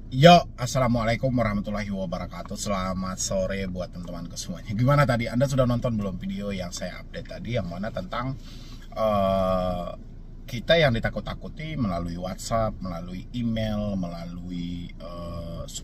Yo, assalamualaikum warahmatullahi wabarakatuh. Selamat sore buat teman-temanku semuanya. Gimana tadi? Anda sudah nonton belum video yang saya update tadi, yang mana tentang kita yang ditakut-takuti melalui WhatsApp, melalui email, melalui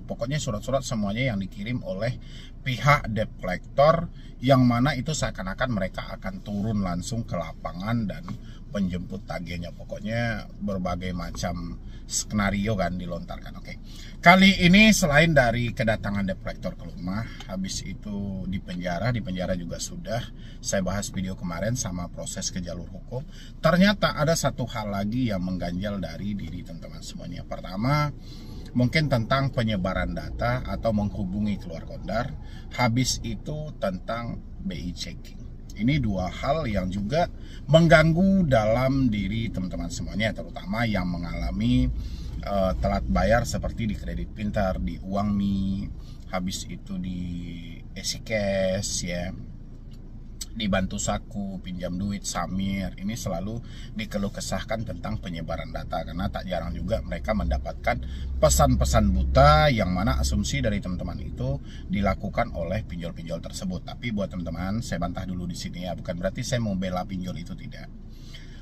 pokoknya surat-surat semuanya yang dikirim oleh pihak debt collector, yang mana itu seakan-akan mereka akan turun langsung ke lapangan dan penjemput tagihnya. Pokoknya berbagai macam skenario kan dilontarkan. Oke. Kali ini selain dari kedatangan debt collector ke rumah, habis itu di penjara juga sudah saya bahas video kemarin sama proses ke jalur hukum. Ternyata ada satu hal lagi yang mengganjal dari diri teman-teman semuanya. Pertama, mungkin tentang penyebaran data atau menghubungi keluar kondar. Habis itu tentang BI checking. Ini dua hal yang juga mengganggu dalam diri teman-teman semuanya, terutama yang mengalami telat bayar seperti di Kredit Pintar, di Uangmi, habis itu di EasyCash ya, di Bantu Saku, Pinjam Duit, Samir. Ini selalu dikeluh kesahkan tentang penyebaran data, karena tak jarang juga mereka mendapatkan pesan-pesan buta yang mana asumsi dari teman-teman itu dilakukan oleh pinjol-pinjol tersebut. Tapi buat teman-teman, saya bantah dulu di sini ya, bukan berarti saya mau bela pinjol itu, tidak.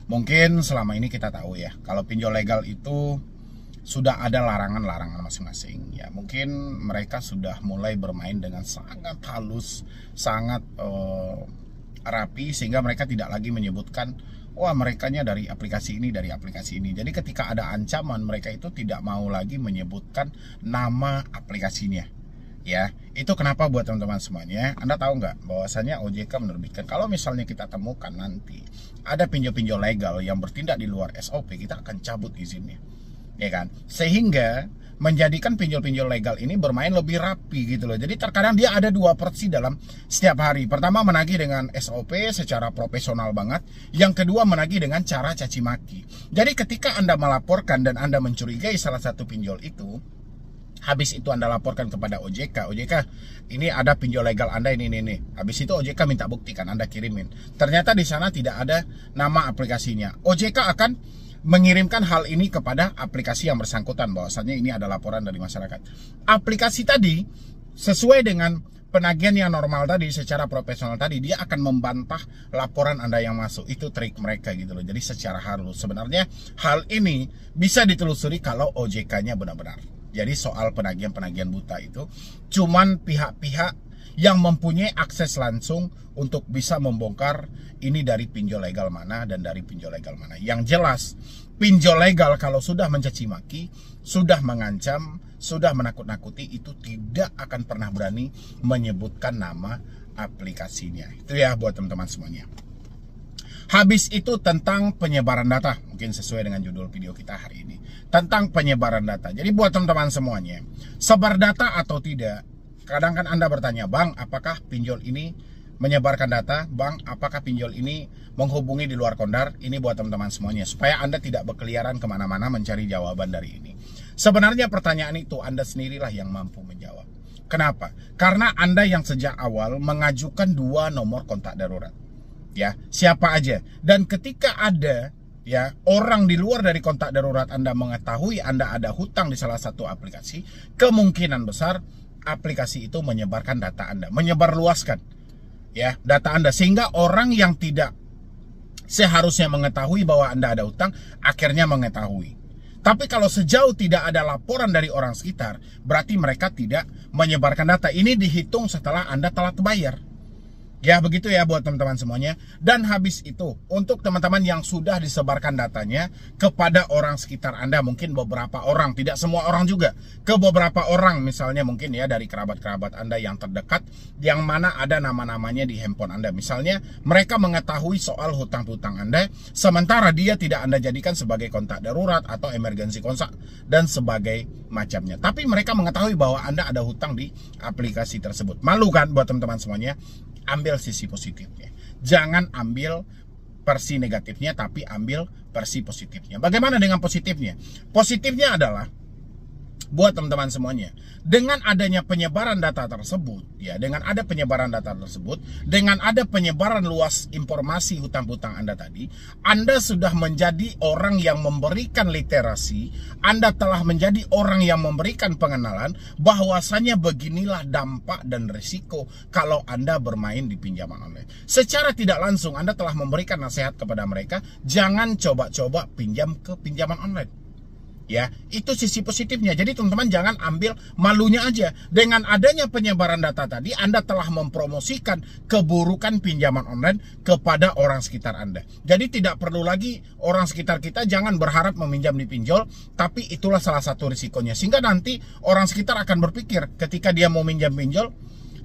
Mungkin selama ini kita tahu ya, kalau pinjol legal itu sudah ada larangan-larangan masing-masing ya. Mungkin mereka sudah mulai bermain dengan sangat halus, sangat rapi, sehingga mereka tidak lagi menyebutkan wah merekanya dari aplikasi ini, dari aplikasi ini. Jadi ketika ada ancaman, mereka itu tidak mau lagi menyebutkan nama aplikasinya ya. Itu kenapa buat teman-teman semuanya, Anda tahu nggak bahwasanya OJK menerbitkan kalau misalnya kita temukan nanti ada pinjol-pinjol legal yang bertindak di luar SOP, kita akan cabut izinnya ya kan, sehingga menjadikan pinjol-pinjol legal ini bermain lebih rapi gitu loh. Jadi terkadang dia ada dua porsi dalam setiap hari. Pertama, menagih dengan SOP secara profesional banget. Yang kedua, menagih dengan cara caci maki. Jadi ketika Anda melaporkan dan Anda mencurigai salah satu pinjol itu, habis itu Anda laporkan kepada OJK, OJK ini ada pinjol legal Anda ini. Habis itu OJK minta bukti kan, Anda kirimin. Ternyata di sana tidak ada nama aplikasinya. OJK akan mengirimkan hal ini kepada aplikasi yang bersangkutan, bahwasannya ini ada laporan dari masyarakat. Aplikasi tadi sesuai dengan penagihan yang normal tadi, secara profesional tadi, dia akan membantah laporan Anda yang masuk. Itu trik mereka gitu loh. Jadi secara halus sebenarnya hal ini bisa ditelusuri kalau OJK-nya benar-benar. Jadi soal penagihan-penagihan buta itu cuman pihak-pihak yang mempunyai akses langsung untuk bisa membongkar ini dari pinjol legal mana dan dari pinjol legal mana. Yang jelas, pinjol legal kalau sudah mencaci maki, sudah mengancam, sudah menakut-nakuti, itu tidak akan pernah berani menyebutkan nama aplikasinya. Itu ya buat teman-teman semuanya. Habis itu tentang penyebaran data, mungkin sesuai dengan judul video kita hari ini, tentang penyebaran data. Jadi buat teman-teman semuanya, sebar data atau tidak, kadang kan Anda bertanya, Bang, apakah pinjol ini menyebarkan data? Bang, apakah pinjol ini menghubungi di luar kondar? Ini buat teman-teman semuanya, supaya Anda tidak berkeliaran kemana-mana mencari jawaban dari ini. Sebenarnya pertanyaan itu Anda sendirilah yang mampu menjawab. Kenapa? Karena Anda yang sejak awal mengajukan 2 nomor kontak darurat. Ya, siapa aja. Dan ketika ada ya orang di luar dari kontak darurat Anda mengetahui Anda ada hutang di salah satu aplikasi, kemungkinan besar aplikasi itu menyebarkan data Anda, menyebarluaskan ya data Anda, sehingga orang yang tidak seharusnya mengetahui bahwa Anda ada hutang akhirnya mengetahui. Tapi kalau sejauh tidak ada laporan dari orang sekitar, berarti mereka tidak menyebarkan data. Ini dihitung setelah Anda telat bayar. Ya begitu ya buat teman-teman semuanya. Dan habis itu untuk teman-teman yang sudah disebarkan datanya kepada orang sekitar Anda, mungkin beberapa orang, tidak semua orang juga, ke beberapa orang misalnya mungkin ya dari kerabat-kerabat Anda yang terdekat, yang mana ada nama-namanya di handphone Anda. Misalnya mereka mengetahui soal hutang-hutang Anda, sementara dia tidak Anda jadikan sebagai kontak darurat atau emergency kontak dan sebagai macamnya. Tapi mereka mengetahui bahwa Anda ada hutang di aplikasi tersebut. Malu kan buat teman-teman semuanya? Ambil sisi positifnya. Jangan ambil versi negatifnya, tapi ambil versi positifnya. Bagaimana dengan positifnya? Positifnya adalah buat teman-teman semuanya, dengan adanya penyebaran data tersebut, ya, dengan ada penyebaran data tersebut, dengan ada penyebaran luas informasi hutang-hutang Anda tadi, Anda sudah menjadi orang yang memberikan literasi, Anda telah menjadi orang yang memberikan pengenalan bahwasanya beginilah dampak dan risiko kalau Anda bermain di pinjaman online. Secara tidak langsung Anda telah memberikan nasihat kepada mereka, jangan coba-coba pinjam ke pinjaman online. Ya, itu sisi positifnya. Jadi teman-teman jangan ambil malunya aja. Dengan adanya penyebaran data tadi, Anda telah mempromosikan keburukan pinjaman online kepada orang sekitar Anda. Jadi tidak perlu lagi orang sekitar kita jangan berharap meminjam di pinjol, tapi itulah salah satu risikonya. Sehingga nanti orang sekitar akan berpikir ketika dia mau minjam pinjol,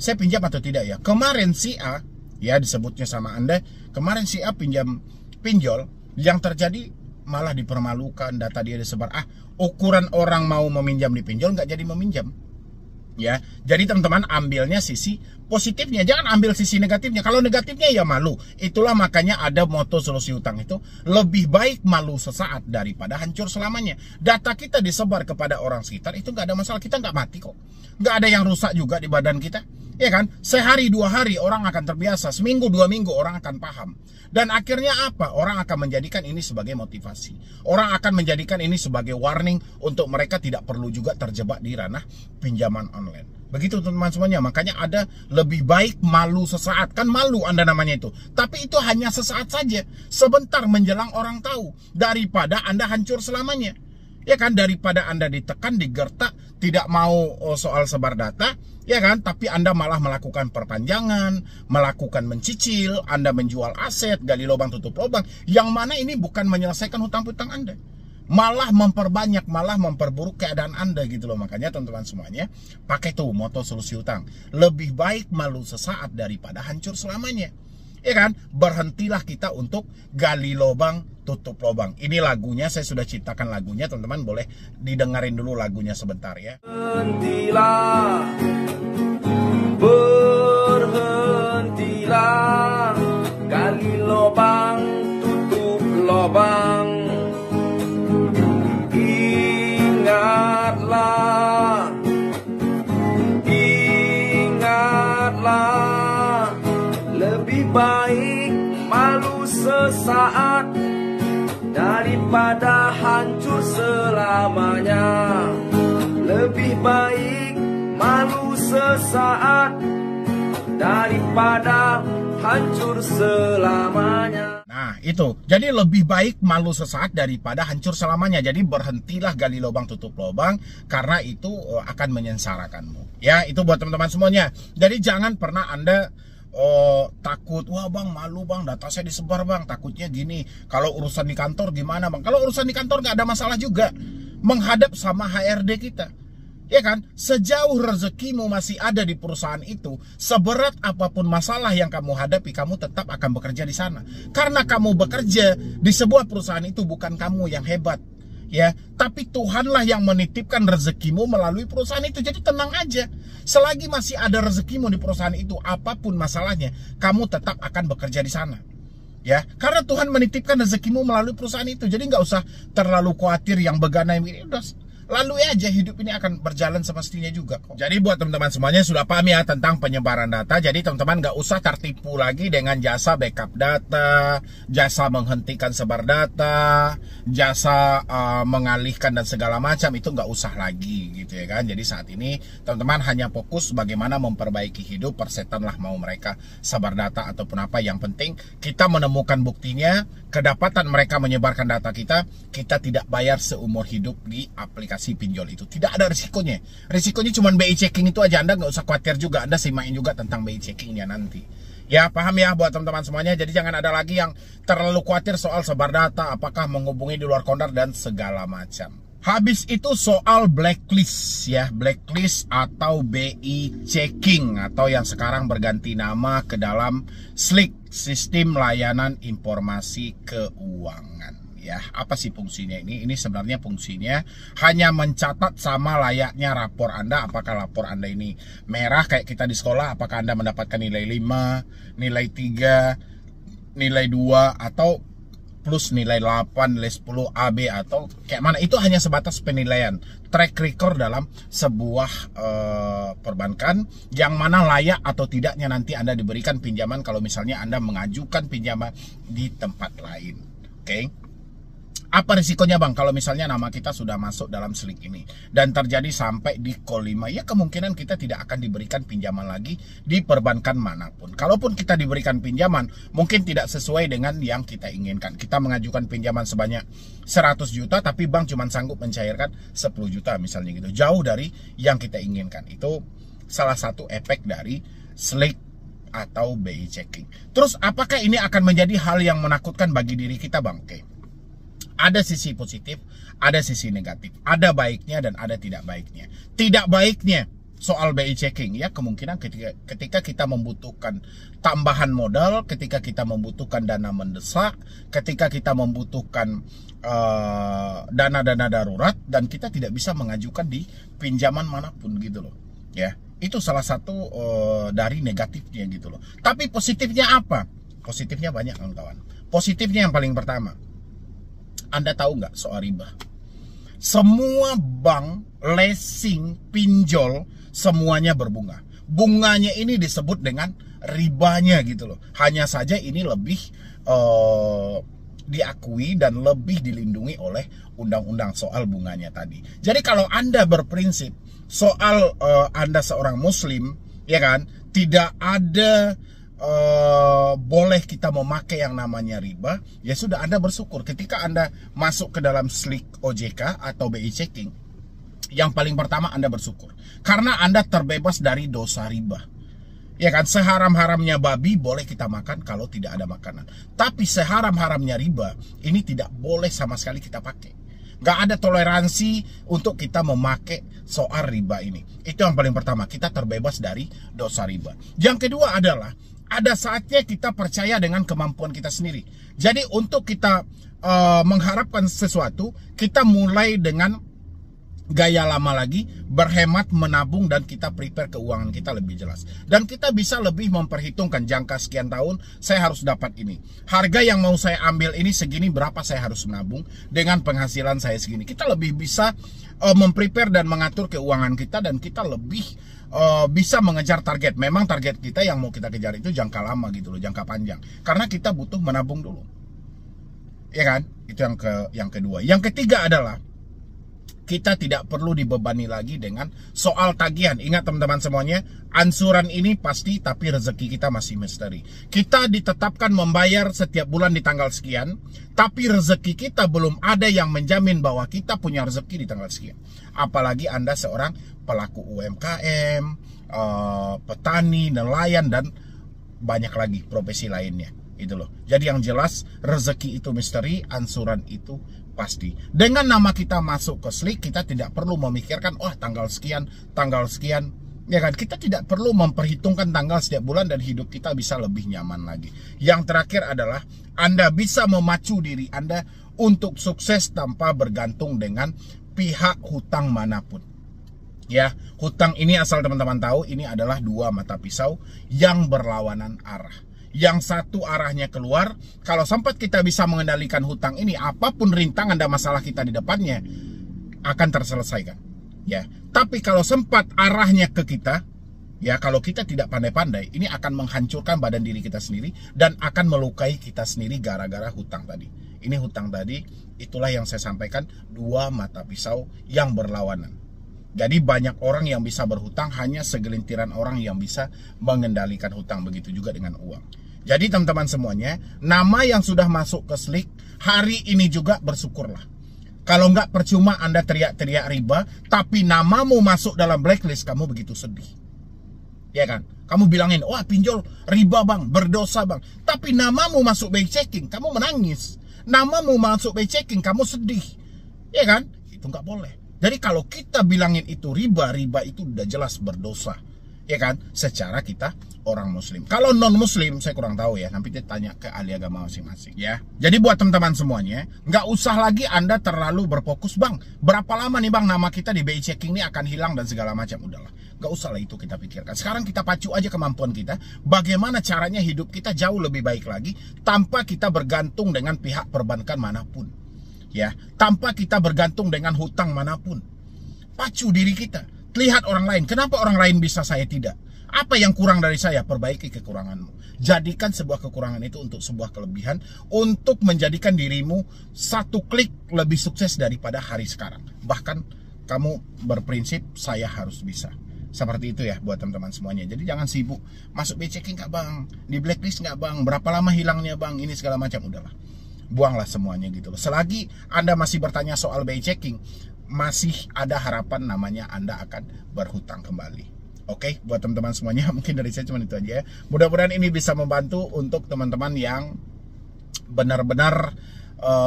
saya pinjam atau tidak ya. Kemarin si A, ya disebutnya sama Anda, kemarin si A pinjam pinjol, yang terjadi malah dipermalukan, data dia disebar. Ukuran orang mau meminjam di pinjol nggak jadi meminjam. Ya, jadi teman-teman ambilnya sisi positifnya, jangan ambil sisi negatifnya. Kalau negatifnya ya malu. Itulah makanya ada moto solusi utang itu, lebih baik malu sesaat daripada hancur selamanya. Data kita disebar kepada orang sekitar itu nggak ada masalah, kita nggak mati kok. Nggak ada yang rusak juga di badan kita. Ya kan, sehari dua hari orang akan terbiasa, seminggu dua minggu orang akan paham. Dan akhirnya apa? Orang akan menjadikan ini sebagai motivasi. Orang akan menjadikan ini sebagai warning untuk mereka tidak perlu juga terjebak di ranah pinjaman online. Begitu teman-teman semuanya, makanya ada lebih baik malu sesaat. Kan malu Anda namanya itu. Tapi itu hanya sesaat saja, sebentar menjelang orang tahu, daripada Anda hancur selamanya. Ya kan, daripada Anda ditekan, digertak, tidak mau soal sebar data, ya kan, tapi Anda malah melakukan perpanjangan, melakukan mencicil, Anda menjual aset, gali lubang tutup lubang, yang mana ini bukan menyelesaikan hutang-hutang Anda, malah memperbanyak, malah memperburuk keadaan Anda gitu loh. Makanya teman-teman semuanya, pakai tuh moto solusi utang, lebih baik malu sesaat daripada hancur selamanya. Ya kan, berhentilah kita untuk gali lubang tutup lubang. Ini lagunya, saya sudah ciptakan lagunya, teman-teman boleh didengarin dulu lagunya sebentar ya. Berhentilah, berhentilah, gali lubang tutup lubang. Ingatlah, ingatlah, lebih baik malu sesaat daripada hancur selamanya. Lebih baik malu sesaat daripada hancur selamanya. Nah itu, jadi lebih baik malu sesaat daripada hancur selamanya. Jadi berhentilah gali lubang tutup lubang, karena itu akan menyengsarakanmu. Ya, itu buat teman-teman semuanya. Jadi jangan pernah Anda takut, wah bang malu bang, data saya disebar bang, takutnya gini, kalau urusan di kantor gimana bang. Kalau urusan di kantor nggak ada masalah juga, menghadap sama HRD kita, ya kan. Sejauh rezekimu masih ada di perusahaan itu, seberat apapun masalah yang kamu hadapi, kamu tetap akan bekerja di sana. Karena kamu bekerja di sebuah perusahaan itu bukan kamu yang hebat, ya, tapi Tuhanlah yang menitipkan rezekimu melalui perusahaan itu. Jadi tenang aja, selagi masih ada rezekimu di perusahaan itu, apapun masalahnya, kamu tetap akan bekerja di sana, ya, karena Tuhan menitipkan rezekimu melalui perusahaan itu. Jadi nggak usah terlalu khawatir yang begana ini, udah lalu aja, hidup ini akan berjalan semestinya juga kok. Jadi buat teman-teman semuanya sudah paham ya tentang penyebaran data. Jadi teman-teman nggak usah tertipu lagi dengan jasa backup data, jasa menghentikan sebar data, jasa mengalihkan dan segala macam. Itu nggak usah lagi gitu ya kan. Jadi saat ini teman-teman hanya fokus bagaimana memperbaiki hidup. Persetan lah mau mereka sebar data ataupun apa, yang penting kita menemukan buktinya. Kedapatan mereka menyebarkan data kita, kita tidak bayar seumur hidup di aplikasi pinjol itu. Tidak ada risikonya. Risikonya cuma BI checking itu aja. Anda nggak usah khawatir juga. Anda simain juga tentang BI checkingnya nanti. Ya, paham ya buat teman-teman semuanya. Jadi jangan ada lagi yang terlalu khawatir soal sebar data, apakah menghubungi di luar kontrak dan segala macam. Habis itu soal blacklist ya, blacklist atau BI checking, atau yang sekarang berganti nama ke dalam SLIK, Sistem Layanan Informasi Keuangan. Ya, apa sih fungsinya ini? Ini sebenarnya fungsinya hanya mencatat sama layaknya rapor Anda. Apakah rapor Anda ini merah kayak kita di sekolah, apakah Anda mendapatkan nilai 5, nilai 3, nilai 2, atau plus nilai 8, nilai 10, AB atau kayak mana, itu hanya sebatas penilaian track record dalam sebuah perbankan yang mana layak atau tidaknya nanti Anda diberikan pinjaman kalau misalnya Anda mengajukan pinjaman di tempat lain. Oke. Apa risikonya bang kalau misalnya nama kita sudah masuk dalam slik ini dan terjadi sampai di call 5? Ya kemungkinan kita tidak akan diberikan pinjaman lagi di perbankan manapun. Kalaupun kita diberikan pinjaman mungkin tidak sesuai dengan yang kita inginkan. Kita mengajukan pinjaman sebanyak 100 juta tapi bank cuma sanggup mencairkan 10 juta misalnya gitu. Jauh dari yang kita inginkan. Itu salah satu efek dari slik atau BI checking. Terus apakah ini akan menjadi hal yang menakutkan bagi diri kita bang? Oke. Ada sisi positif, ada sisi negatif, ada baiknya dan ada tidak baiknya. Tidak baiknya soal BI checking ya kemungkinan ketika kita membutuhkan tambahan modal, ketika kita membutuhkan dana mendesak, ketika kita membutuhkan dana-dana darurat dan kita tidak bisa mengajukan di pinjaman manapun gitu loh. Ya, itu salah satu dari negatifnya gitu loh. Tapi positifnya apa? Positifnya banyak kawan-kawan. Positifnya yang paling pertama, Anda tahu nggak soal riba? Semua bank, leasing, pinjol, semuanya berbunga. Bunganya ini disebut dengan ribanya gitu loh. Hanya saja ini lebih diakui dan lebih dilindungi oleh undang-undang soal bunganya tadi. Jadi kalau Anda berprinsip soal Anda seorang muslim, ya kan, tidak ada boleh kita memakai yang namanya riba, ya sudah Anda bersyukur ketika Anda masuk ke dalam slik OJK atau BI checking. Yang paling pertama Anda bersyukur karena Anda terbebas dari dosa riba. Ya kan, seharam-haramnya babi boleh kita makan kalau tidak ada makanan. Tapi seharam-haramnya riba ini tidak boleh sama sekali kita pakai. Gak ada toleransi untuk kita memakai soal riba ini. Itu yang paling pertama, kita terbebas dari dosa riba. Yang kedua adalah ada saatnya kita percaya dengan kemampuan kita sendiri. Jadi untuk kita mengharapkan sesuatu, kita mulai dengan gaya lama lagi, berhemat, menabung, dan kita prepare keuangan kita lebih jelas. Dan kita bisa lebih memperhitungkan jangka sekian tahun, saya harus dapat ini. Harga yang mau saya ambil ini segini, berapa saya harus menabung dengan penghasilan saya segini. Kita lebih bisa memprepare dan mengatur keuangan kita, dan kita lebih bisa mengejar target. Memang target kita yang mau kita kejar itu jangka lama gitu loh, jangka panjang. Karena kita butuh menabung dulu. Ya kan? Itu yang kedua. Yang ketiga adalah kita tidak perlu dibebani lagi dengan soal tagihan. Ingat teman-teman semuanya, ansuran ini pasti tapi rezeki kita masih misteri. Kita ditetapkan membayar setiap bulan di tanggal sekian, tapi rezeki kita belum ada yang menjamin bahwa kita punya rezeki di tanggal sekian. Apalagi Anda seorang pelaku UMKM, petani, nelayan, dan banyak lagi profesi lainnya. Gitu loh. Jadi yang jelas rezeki itu misteri, ansuran itu pasti. Dengan nama kita masuk ke slik, kita tidak perlu memikirkan tanggal sekian, ya kan? Kita tidak perlu memperhitungkan tanggal setiap bulan dan hidup kita bisa lebih nyaman lagi. Yang terakhir adalah Anda bisa memacu diri Anda untuk sukses tanpa bergantung dengan pihak hutang manapun. Ya, hutang ini asal teman-teman tahu, ini adalah dua mata pisau yang berlawanan arah. Yang satu arahnya keluar, kalau sempat kita bisa mengendalikan hutang ini, apapun rintangan dan masalah kita di depannya akan terselesaikan. Ya, tapi kalau sempat arahnya ke kita, ya kalau kita tidak pandai-pandai, ini akan menghancurkan badan diri kita sendiri dan akan melukai kita sendiri gara-gara hutang tadi. Ini hutang tadi, itulah yang saya sampaikan, dua mata pisau yang berlawanan. Jadi banyak orang yang bisa berhutang, hanya segelintiran orang yang bisa mengendalikan hutang. Begitu juga dengan uang. Jadi teman-teman semuanya, nama yang sudah masuk ke slik, hari ini juga bersyukurlah. Kalau nggak percuma Anda teriak-teriak riba, tapi namamu masuk dalam blacklist, kamu begitu sedih. Ya kan? Kamu bilangin, wah pinjol riba bang, berdosa bang. Tapi namamu masuk BI checking, kamu menangis. Namamu masuk BI checking, kamu sedih. Ya kan? Itu nggak boleh. Jadi kalau kita bilangin itu riba, riba itu udah jelas berdosa. ya kan? Secara kita orang muslim. Kalau non muslim saya kurang tahu ya, nanti kita tanya ke ahli agama masing-masing ya. Jadi buat teman-teman semuanya, nggak usah lagi Anda terlalu berfokus, bang, berapa lama nih bang nama kita di BI Checking ini akan hilang dan segala macam. Udahlah, nggak usah lah itu kita pikirkan. Sekarang kita pacu aja kemampuan kita, bagaimana caranya hidup kita jauh lebih baik lagi tanpa kita bergantung dengan pihak perbankan manapun, ya, tanpa kita bergantung dengan hutang manapun. Pacu diri kita. Lihat orang lain, kenapa orang lain bisa, saya tidak? Apa yang kurang dari saya? Perbaiki kekuranganmu. Jadikan sebuah kekurangan itu untuk sebuah kelebihan, untuk menjadikan dirimu satu klik lebih sukses daripada hari sekarang. Bahkan kamu berprinsip, saya harus bisa. Seperti itu ya buat teman-teman semuanya. Jadi jangan sibuk, masuk BI Checking nggak bang? Di blacklist nggak bang? Berapa lama hilangnya bang? Ini segala macam, udahlah. Buanglah semuanya gitu loh. Selagi Anda masih bertanya soal BI Checking, masih ada harapan namanya Anda akan berhutang kembali. Oke, buat teman-teman semuanya, mungkin dari saya cuma itu aja ya. Mudah-mudahan ini bisa membantu untuk teman-teman yang benar-benar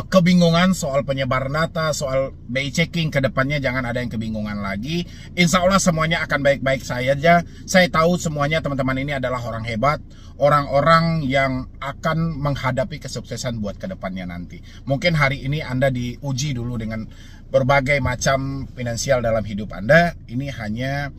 kebingungan soal penyebar data, soal BI Checking. Kedepannya jangan ada yang kebingungan lagi. Insya Allah semuanya akan baik-baik saja. Saya tahu semuanya teman-teman ini adalah orang hebat, orang-orang yang akan menghadapi kesuksesan buat kedepannya nanti. Mungkin hari ini Anda diuji dulu dengan berbagai macam finansial dalam hidup Anda. Ini hanya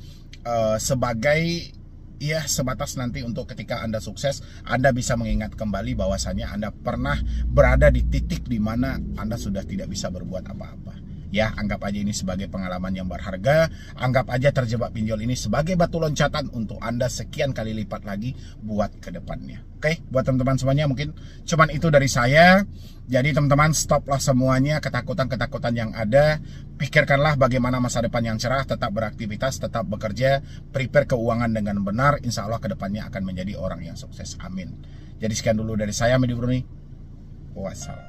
sebagai ya sebatas nanti untuk ketika Anda sukses, Anda bisa mengingat kembali bahwasannya Anda pernah berada di titik di mana Anda sudah tidak bisa berbuat apa-apa. Ya, anggap aja ini sebagai pengalaman yang berharga. Anggap aja terjebak pinjol ini sebagai batu loncatan untuk Anda sekian kali lipat lagi buat kedepannya. Oke, buat teman-teman semuanya mungkin cuman itu dari saya. Jadi teman-teman, stoplah semuanya ketakutan-ketakutan yang ada. Pikirkanlah bagaimana masa depan yang cerah, tetap beraktivitas, tetap bekerja, prepare keuangan dengan benar. Insya Allah kedepannya akan menjadi orang yang sukses. Amin. Jadi sekian dulu dari saya, Medi Bruni. Wassalam.